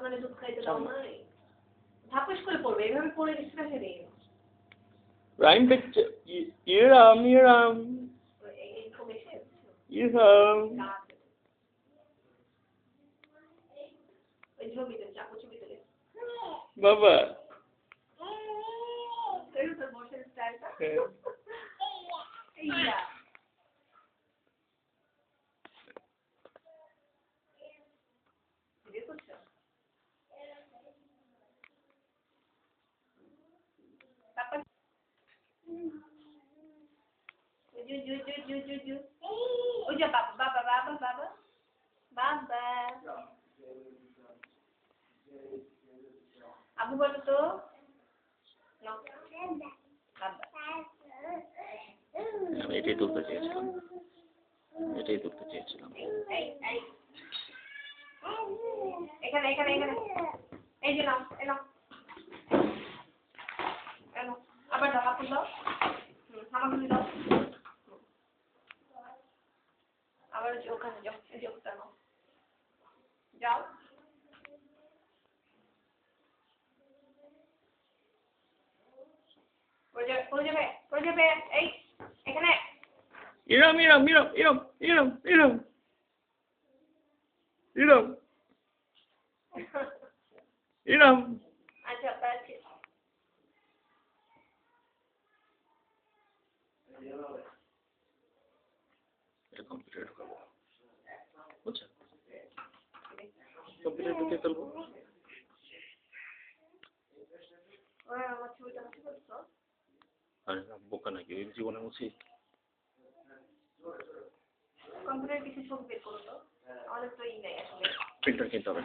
মানে দুধ খাইতে দাও নাই ধাপস করে পড়বে এভাবে পড়ে গেছে না রে রাইম দেখছে ইরাম ইরাম ইরাম ওই ছবিতে চাকু ছবিতে বাবা এই তো বসে স্টাইলটা এইয়া Ôi giờ baba. Abu bolu to. No. Baba. আমি এটাই তুলতে চেয়েছিলাম এই এখানে এই যে নাও এলো আবার দাও আপু দাও হামাগুলি দাও আবার ওখানে যাও এই যে ওখানে যাও পড়ে যাবে এই এখানে ইরাম আচ্ছা পাচ্ছি এটা কম্পিউটার করবো বুঝছো কম্পিউটার ঢুকে ফেলবো আমার ছবিটা মুছে ফেলছো আরে বোকা নাকি ওই জীবনে মুছি কম্পিউটার কিছু ছবি বের করো তো আমাদের তো এই নাই আসলে প্রিন্টার কিনতে হবে